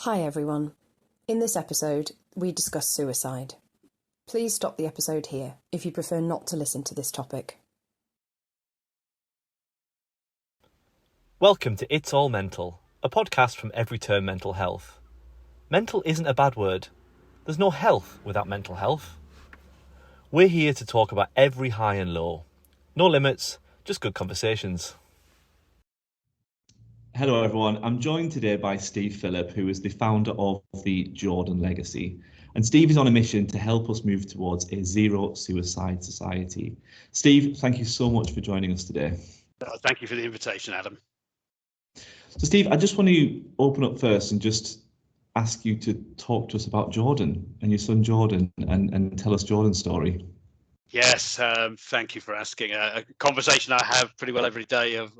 Hi everyone. In this episode, we discuss suicide. Please stop the episode here if you prefer not to listen to this topic. Welcome to It's All Mental, a podcast from Everyturn Mental Health. Mental isn't a bad word. There's no health without mental health. We're here to talk about every high and low. No limits, just good conversations. Hello everyone, I'm joined today by Steve Phillip, who is the founder of the Jordan Legacy. And Steve is on a mission to help us move towards a zero suicide society. Steve, thank you so much for joining us today. Thank you for the invitation, Adam. So Steve, I just want to open up first and just ask you to talk to us about Jordan and your son Jordan and tell us Jordan's story. Yes, thank you for asking. A conversation I have pretty well every day of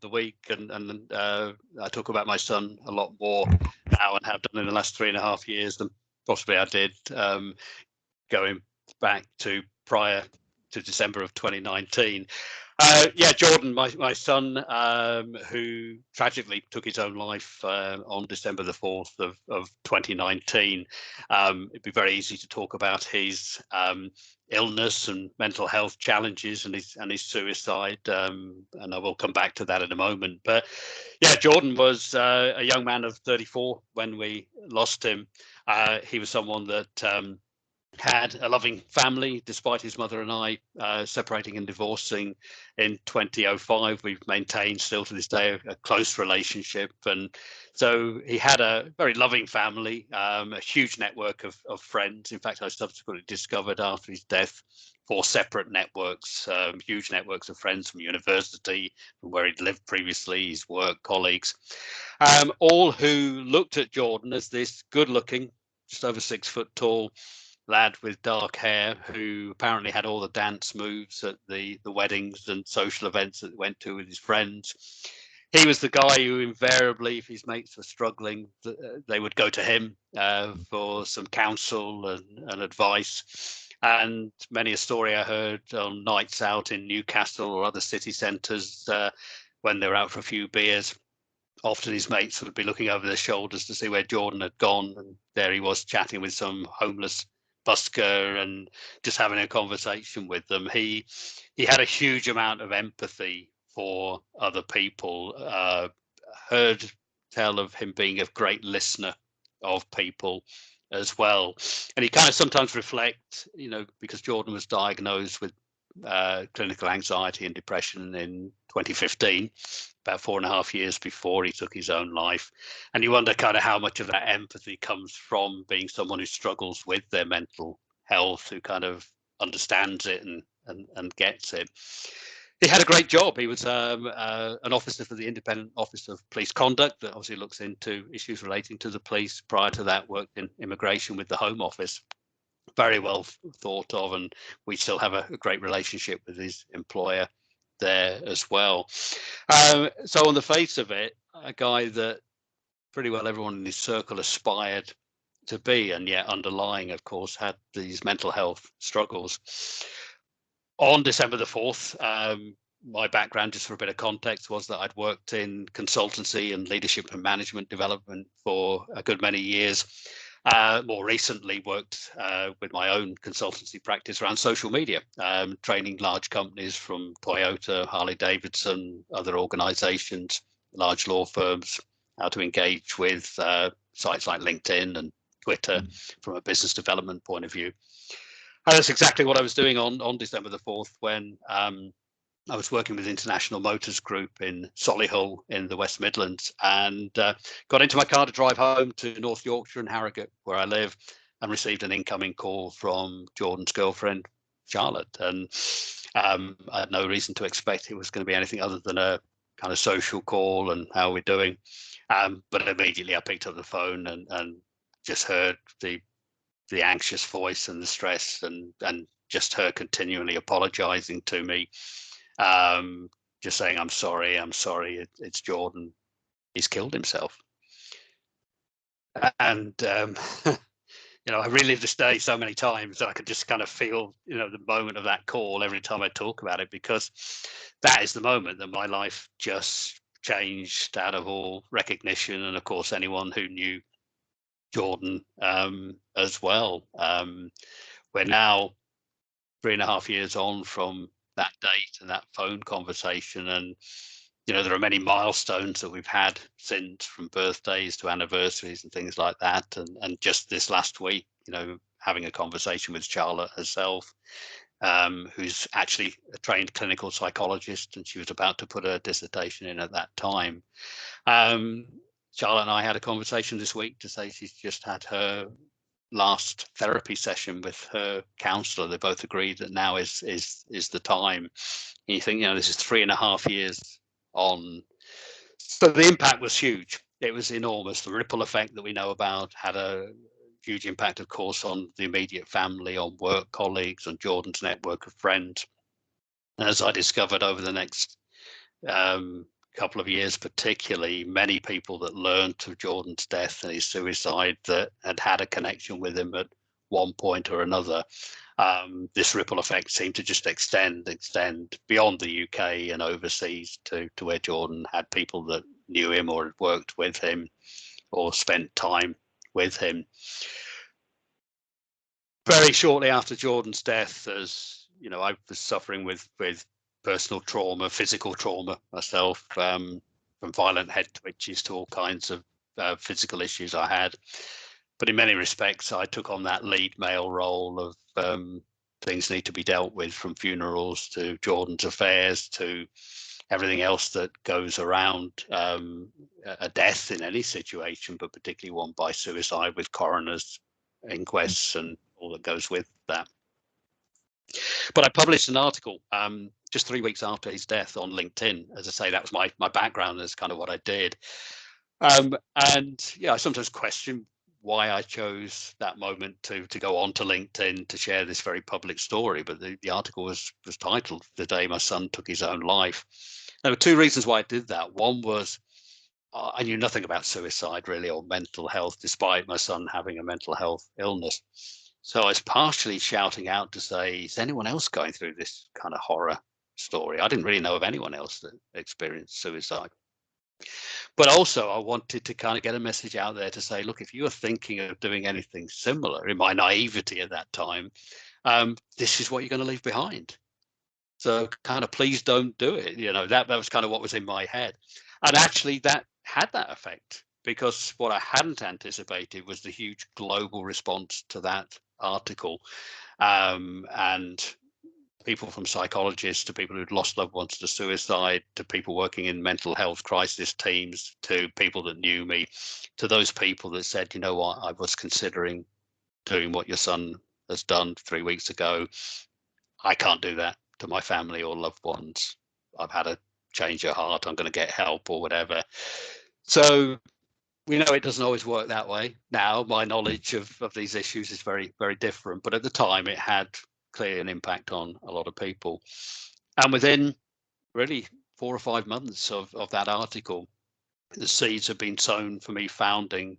the week, and I talk about my son a lot more now and have done in the last 3.5 years than possibly I did going back to prior to December of 2019. Jordan, my son, who tragically took his own life on December the 4th of 2019. It'd be very easy to talk about his illness and mental health challenges and his suicide, and I will come back to that in a moment. But yeah, Jordan was a young man of 34 when we lost him. He was someone that had a loving family, despite his mother and I separating and divorcing in 2005. We've maintained still to this day a close relationship, and so he had a very loving family, a huge network of friends. In fact, I subsequently discovered after his death 4 separate networks, huge networks of friends from university, from where he'd lived previously, his work colleagues, all who looked at Jordan as this good-looking, just over 6 foot tall lad with dark hair who apparently had all the dance moves at the weddings and social events that he went to with his friends. He was the guy who invariably, if his mates were struggling, they would go to him for some counsel and advice. And many a story I heard on nights out in Newcastle or other city centres when they were out for a few beers. Often his mates would be looking over their shoulders to see where Jordan had gone, and there he was chatting with some homeless busker and just having a conversation with them. He had a huge amount of empathy for other people. Heard tell of him being a great listener of people as well, and he kind of sometimes reflect, because Jordan was diagnosed with clinical anxiety and depression in 2015, about 4.5 years before he took his own life. And you wonder kind of how much of that empathy comes from being someone who struggles with their mental health, who kind of understands it and gets it. He had a great job. He was an officer for the Independent Office of Police Conduct that obviously looks into issues relating to the police. Prior to that, worked in immigration with the Home Office. Very well thought of, and we still have a great relationship with his employer there as well. So on the face of it, a guy that pretty well everyone in his circle aspired to be, and yet underlying, of course, had these mental health struggles. On December the 4th, my background, just for a bit of context, was that I'd worked in consultancy and leadership and management development for a good many years. More recently worked with my own consultancy practice around social media, training large companies from Toyota, Harley Davidson, other organizations, large law firms, how to engage with sites like LinkedIn and Twitter from a business development point of view. And that's exactly what I was doing on December the 4th when I was working with International Motors Group in Solihull in the West Midlands, and got into my car to drive home to North Yorkshire and Harrogate, where I live, and received an incoming call from Jordan's girlfriend, Charlotte. And I had no reason to expect it was going to be anything other than a kind of social call and how we're doing. But immediately I picked up the phone and just heard the anxious voice and the stress and just her continually apologizing to me. Just saying, I'm sorry, it's Jordan, he's killed himself. And I relive this day so many times that I could just kind of feel the moment of that call every time I talk about it, because that is the moment that my life just changed out of all recognition. And of course, anyone who knew Jordan as well. We're now 3.5 years on from that date and that phone conversation, and there are many milestones that we've had since, from birthdays to anniversaries and things like that. And just this last week, having a conversation with Charlotte herself, who's actually a trained clinical psychologist, and she was about to put her dissertation in at that time. Charlotte and I had a conversation this week to say she's just had her last therapy session with her counsellor. They both agreed that now is the time. And you think, this is 3.5 years on. So the impact was huge. It was enormous. The ripple effect that we know about had a huge impact, of course, on the immediate family, on work colleagues, on Jordan's network of friends. And as I discovered over the next couple of years, particularly, many people that learned of Jordan's death and his suicide that had a connection with him at one point or another. This ripple effect seemed to just extend beyond the UK and overseas to where Jordan had people that knew him or had worked with him or spent time with him. Very shortly after Jordan's death, as I was suffering with personal trauma, physical trauma myself, from violent head twitches to all kinds of physical issues I had. But in many respects, I took on that lead male role of things need to be dealt with, from funerals to Jordan's affairs to everything else that goes around a death in any situation, but particularly one by suicide, with coroners, inquests, and all that goes with that. But I published an article just 3 weeks after his death on LinkedIn. As I say, that was my background. That's kind of what I did. And I sometimes question why I chose that moment to go on to LinkedIn to share this very public story. But the article was titled "The Day My Son Took His Own Life." There were two reasons why I did that. One was I knew nothing about suicide really, or mental health, despite my son having a mental health illness. So I was partially shouting out to say, is anyone else going through this kind of horror story? I didn't really know of anyone else that experienced suicide. But also I wanted to kind of get a message out there to say, look, if you are thinking of doing anything similar, in my naivety at that time, this is what you're going to leave behind. So kind of please don't do it. That was kind of what was in my head. And actually that had that effect, because what I hadn't anticipated was the huge global response to that article. And people, from psychologists to people who'd lost loved ones to suicide, to people working in mental health crisis teams, to people that knew me, to those people that said, you know what, I was considering doing what your son has done 3 weeks ago. I can't do that to my family or loved ones. I've had a change of heart. I'm going to get help or whatever. So we know it doesn't always work that way. Now my knowledge of these issues is very, very different. But at the time, it had clearly an impact on a lot of people. And within really 4 or 5 months of that article, the seeds have been sown for me founding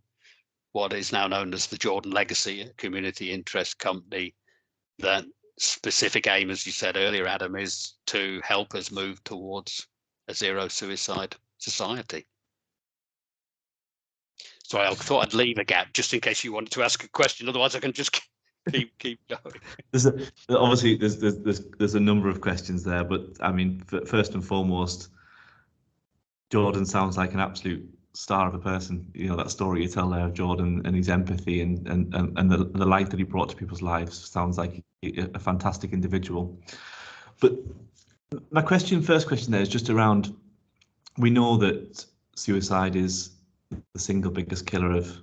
what is now known as the Jordan Legacy, a community interest company that specific aim, as you said earlier, Adam, is to help us move towards a zero suicide society. So I thought I'd leave a gap just in case you wanted to ask a question. Otherwise, I can just keep going. Obviously there's a number of questions there, but I mean, first and foremost, Jordan sounds like an absolute star of a person. That story you tell there of Jordan and his empathy and the light that he brought to people's lives sounds like a fantastic individual. But my first question there is just around, we know that suicide is the single biggest killer of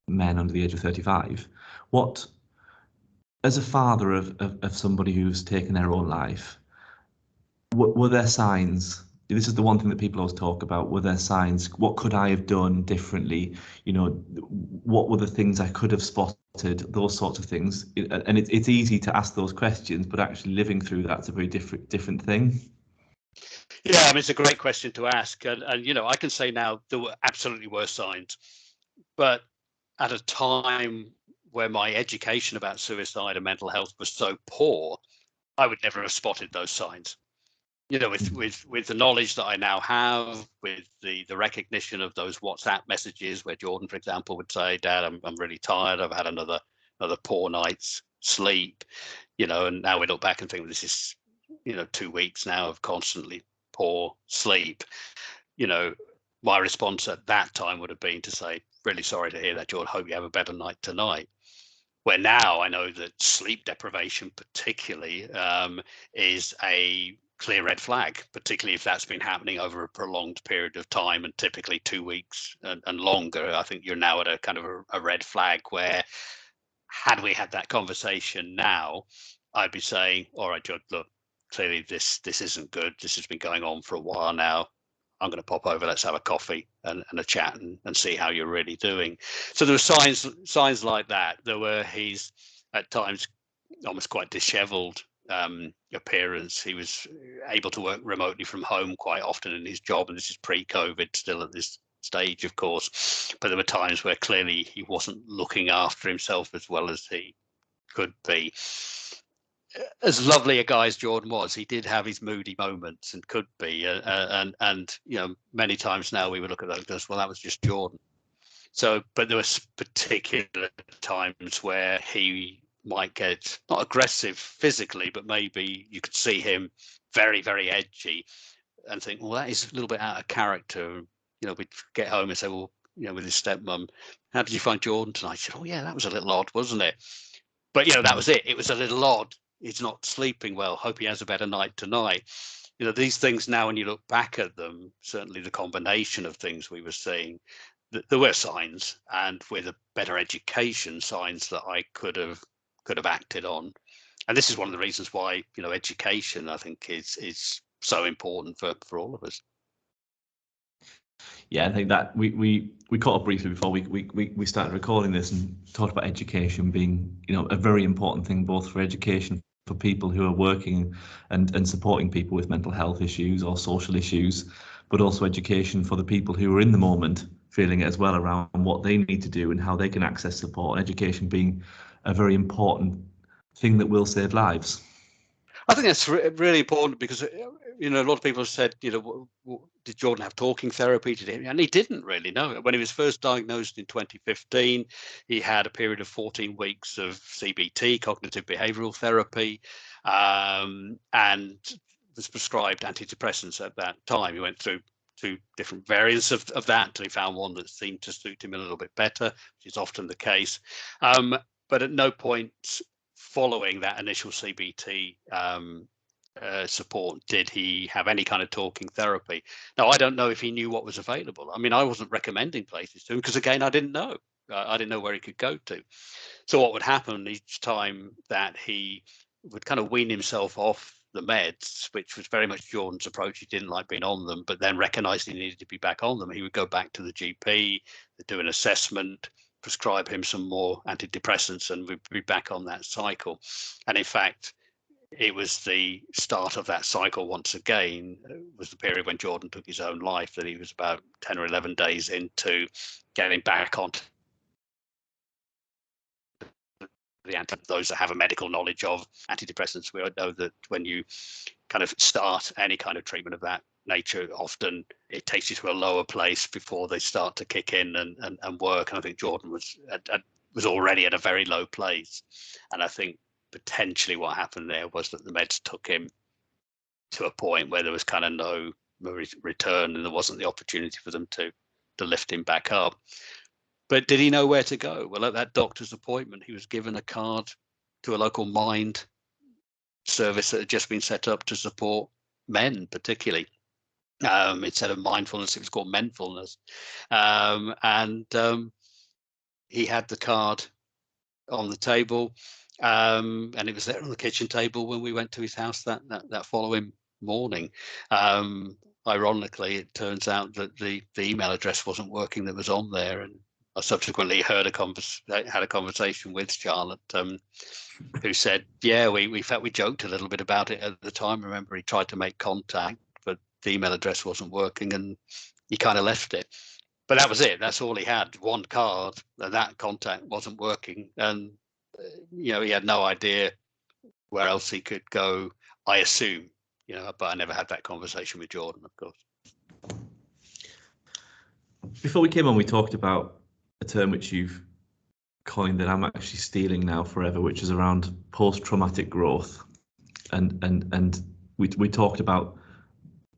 men under the age of 35. What, as a father of somebody who's taken their own life, were there signs? This is the one thing that people always talk about. Were there signs? What could I have done differently? What were the things I could have spotted? Those sorts of things. And it's easy to ask those questions, but actually living through that's a very different thing. Yeah, I mean, it's a great question to ask. And I can say now there absolutely were signs. But at a time where my education about suicide and mental health was so poor, I would never have spotted those signs. with the knowledge that I now have, with the recognition of those WhatsApp messages where Jordan, for example, would say, "Dad, I'm really tired. I've had another poor night's sleep," and now we look back and think this is, 2 weeks now of constantly poor sleep. My response at that time would have been to say, "Really sorry to hear that, Jordan. Hope you have a better night tonight." Where now I know that sleep deprivation particularly is a clear red flag, particularly if that's been happening over a prolonged period of time and typically 2 weeks and longer. I think you're now at a kind of a red flag where, had we had that conversation now, I'd be saying, "All right, Judd, look, clearly this isn't good. This has been going on for a while now. I'm going to pop over. Let's have a coffee and a chat and see how you're really doing." So there were signs like that. There were his, at times, almost quite dishevelled appearance. He was able to work remotely from home quite often in his job, and this is pre-COVID, still at this stage, of course. But there were times where clearly he wasn't looking after himself as well as he could be. As lovely a guy as Jordan was, he did have his moody moments and could be, and many times now we would look at those and go, well, that was just Jordan. So, but there was particular times where he might get not aggressive physically, but maybe you could see him very, very edgy, and think, well, that is a little bit out of character. We'd get home and say, well, with his stepmom, how did you find Jordan tonight? He said, oh yeah, that was a little odd, wasn't it? But that was it. It was a little odd. He's not sleeping well. Hope he has a better night tonight. These things now, when you look back at them, certainly the combination of things we were seeing, there were signs, and with a better education, signs that I could have acted on. And this is one of the reasons why education, I think, is so important for all of us. Yeah, I think that we caught up briefly before we started recording this and talked about education being a very important thing, both for education for people who are working and supporting people with mental health issues or social issues, but also education for the people who are in the moment feeling it as well, around what they need to do and how they can access support, and education being a very important thing that will save lives. I think that's really important, because a lot of people have said, did Jordan have talking therapy? And he didn't really know. When he was first diagnosed in 2015, he had a period of 14 weeks of CBT, cognitive behavioural therapy, and was prescribed antidepressants at that time. He went through 2 different variants of that until he found one that seemed to suit him a little bit better, which is often the case. But at no point following that initial CBT support did he have any kind of talking therapy. Now, I don't know if he knew what was available. I mean, I wasn't recommending places to him because, again, I didn't know. I didn't know where he could go to. So what would happen each time that he would kind of wean himself off the meds, which was very much Jordan's approach. He didn't like being on them, but then recognized he needed to be back on them. He would go back to the GP, do an assessment, prescribe him some more antidepressants, and we'd be back on that cycle. And in fact, it was the start of that cycle once again, was the period when Jordan took his own life, that he was about 10 or 11 days into getting back onto those that have a medical knowledge of antidepressants. We know that when you kind of start any kind of treatment of that nature, often it takes you to a lower place before they start to kick in and work. And I think Jordan was already at a very low place. And I think potentially what happened there was that the meds took him to a point where there was kind of no return, and there wasn't the opportunity for them to lift him back up. But did he know where to go? Well, at that doctor's appointment, he was given a card to a local mind service that had just been set up to support men, particularly. Instead of mindfulness, it was called menfulness. And he had the card on the table, and it was there on the kitchen table when we went to his house that following morning. Ironically, it turns out that the email address wasn't working that was on there, and I subsequently had a conversation with Charlotte, who said, yeah, we felt, we joked a little bit about it at the time. Remember, he tried to make contact, but the email address wasn't working, and he kind of left it. But that was it. That's all he had, one card, and that contact wasn't working. And, he had no idea where else he could go, I assume, but I never had that conversation with Jordan, of course. Before we came on, we talked about a term which you've coined that I'm actually stealing now forever, which is around post-traumatic growth. And we talked about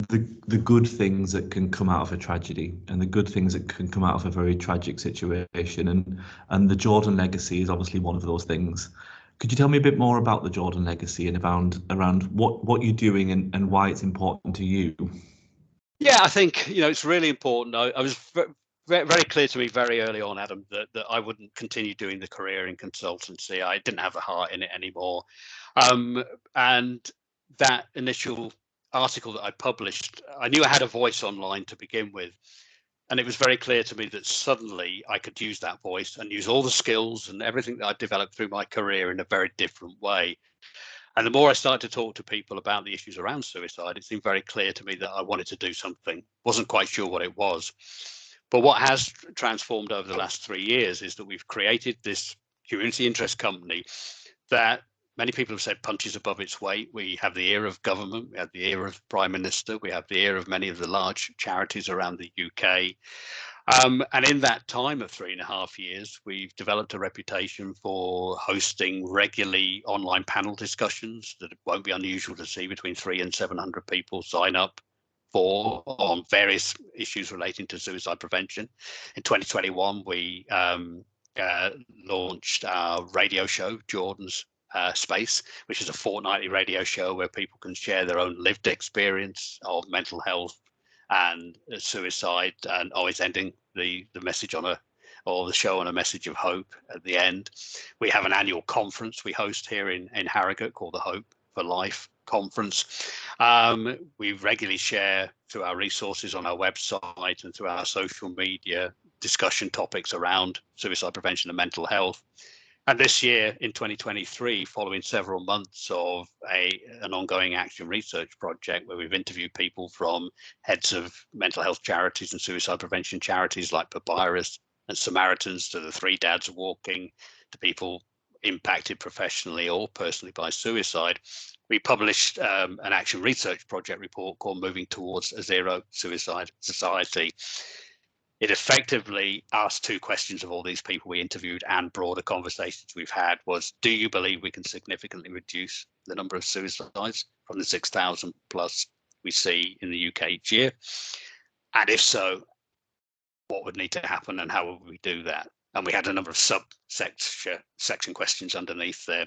the good things that can come out of a tragedy and the good things that can come out of a very tragic situation. And the Jordan Legacy is obviously one of those things. Could you tell me a bit more about the Jordan Legacy and around what you're doing and why it's important to you? Yeah, I think, it's really important. I was very clear to me very early on, Adam, that I wouldn't continue doing the career in consultancy. I didn't have a heart in it anymore. And that initial article that I published, I knew I had a voice online to begin with. And it was very clear to me that suddenly I could use that voice and use all the skills and everything that I've developed through my career in a very different way. And the more I started to talk to people about the issues around suicide, it seemed very clear to me that I wanted to do something. Wasn't quite sure what it was. But what has transformed over the last 3 years is that we've created this community interest company that many people have said punches above its weight. We have the ear of government, we have the ear of Prime Minister, we have the ear of many of the large charities around the UK. And in that time of 3.5 years, we've developed a reputation for hosting regularly online panel discussions that it won't be unusual to see between 300 and 700 people sign up for on various issues relating to suicide prevention. In 2021, we launched our radio show, Jordan's Space, which is a fortnightly radio show where people can share their own lived experience of mental health and suicide, and always ending the message the show on a message of hope at the end. We have an annual conference we host here in Harrogate called the Hope for Life Conference. We regularly share through our resources on our website and through our social media discussion topics around suicide prevention and mental health. And this year, in 2023, following several months of an ongoing action research project where we've interviewed people from heads of mental health charities and suicide prevention charities like Papyrus and Samaritans, to the Three Dads Walking, to people impacted professionally or personally by suicide, we published an action research project report called Moving Towards a Zero Suicide Society. It effectively asked 2 questions of all these people we interviewed and broader conversations we've had was, do you believe we can significantly reduce the number of suicides from the 6,000 plus we see in the UK each year? And if so, what would need to happen and how would we do that? And we had a number of section questions underneath there.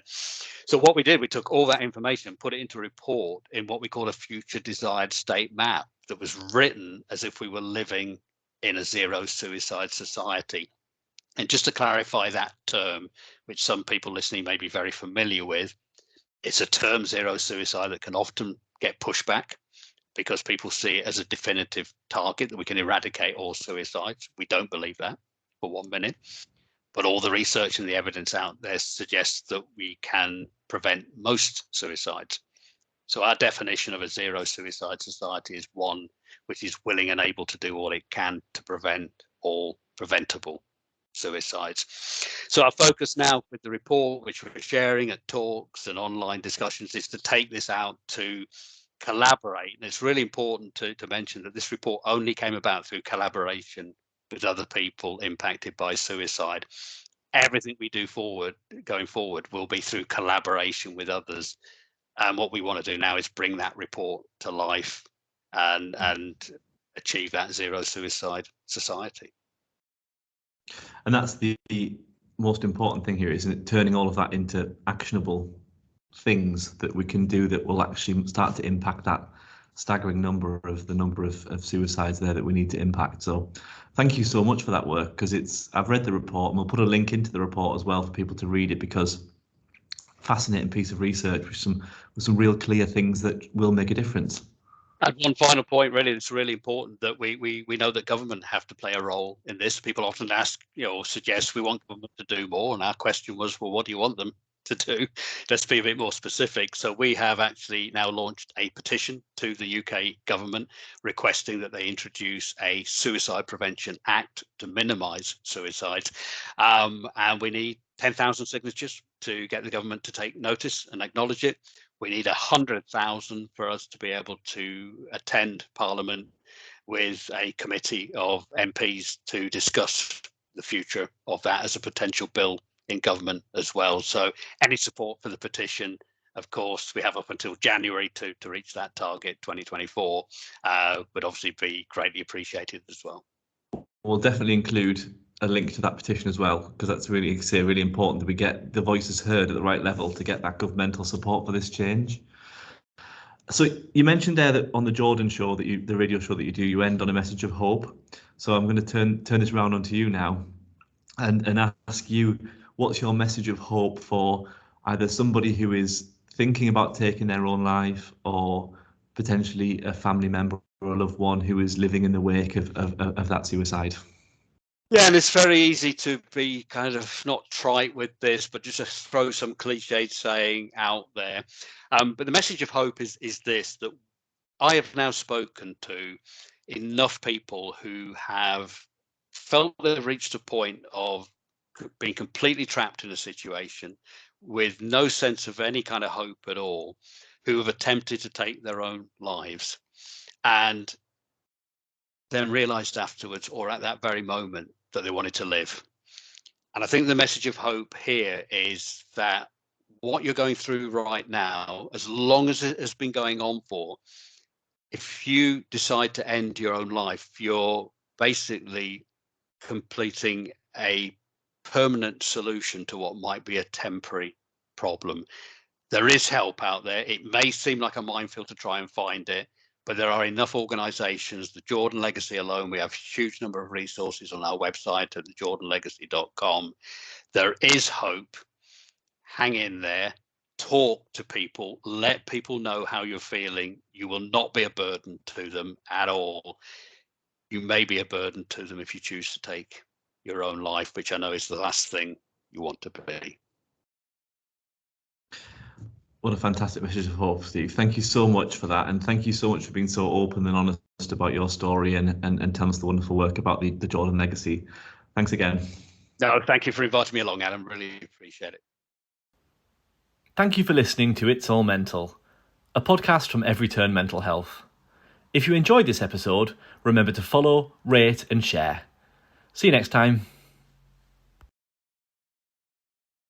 So what we did, we took all that information, put it into a report in what we call a future desired state map that was written as if we were living in a zero suicide society. And just to clarify that term, which some people listening may be very familiar with, it's a term, zero suicide, that can often get pushback because people see it as a definitive target that we can eradicate all suicides. We don't believe that for 1 minute, but all the research and the evidence out there suggests that we can prevent most suicides. So our definition of a zero suicide society is one which is willing and able to do all it can to prevent all preventable suicides. So our focus now with the report, which we're sharing at talks and online discussions, is to take this out to collaborate. And it's really important to mention that this report only came about through collaboration with other people impacted by suicide. Everything we do going forward will be through collaboration with others. And what we want to do now is bring that report to life and achieve that zero suicide society. And that's the most important thing here, isn't it? Turning all of that into actionable things that we can do that will actually start to impact that staggering number of suicides there that we need to impact. So thank you so much for that work, because I've read the report and we'll put a link into the report as well for people to read it, because fascinating piece of research with some real clear things that will make a difference. And one final point, really, it's really important that we know that government have to play a role in this. People often ask, suggest we want government to do more. And our question was, well, what do you want them to do? Let's be a bit more specific. So we have actually now launched a petition to the UK government requesting that they introduce a Suicide Prevention Act to minimise suicides. And we need 10,000 signatures to get the government to take notice and acknowledge it. We need 100,000 for us to be able to attend Parliament with a committee of MPs to discuss the future of that as a potential bill in government as well. So any support for the petition, of course, we have up until January to reach that target 2024, would obviously be greatly appreciated as well. We'll definitely include a link to that petition as well, because that's really important that we get the voices heard at the right level to get that governmental support for this change. So you mentioned there that on the Jordan show, the radio show that you do, you end on a message of hope. So I'm going to turn this around onto you now and ask you, what's your message of hope for either somebody who is thinking about taking their own life, or potentially a family member or a loved one who is living in the wake of that suicide? Yeah, and it's very easy to be kind of not trite with this, but just to throw some cliched saying out there. But the message of hope is this, that I have now spoken to enough people who have felt they've reached a point of being completely trapped in a situation with no sense of any kind of hope at all, who have attempted to take their own lives and then realized afterwards, or at that very moment, that they wanted to live. And I think the message of hope here is that what you're going through right now, as long as it has been going on for, if you decide to end your own life, you're basically completing a permanent solution to what might be a temporary problem. There is help out there. It may seem like a minefield to try and find it, but there are enough organizations. The Jordan Legacy alone, we have a huge number of resources on our website at jordanlegacy.com. There is hope. Hang in there, talk to people, let people know how you're feeling. You will not be a burden to them at all. You may be a burden to them if you choose to take your own life, which I know is the last thing you want to be. What a fantastic message of hope, Steve. Thank you so much for that. And thank you so much for being so open and honest about your story and telling us the wonderful work about the Jordan Legacy. Thanks again. No, thank you for inviting me along, Adam. Really appreciate it. Thank you for listening to It's All Mental, a podcast from Everyturn Mental Health. If you enjoyed this episode, remember to follow, rate and share. See you next time.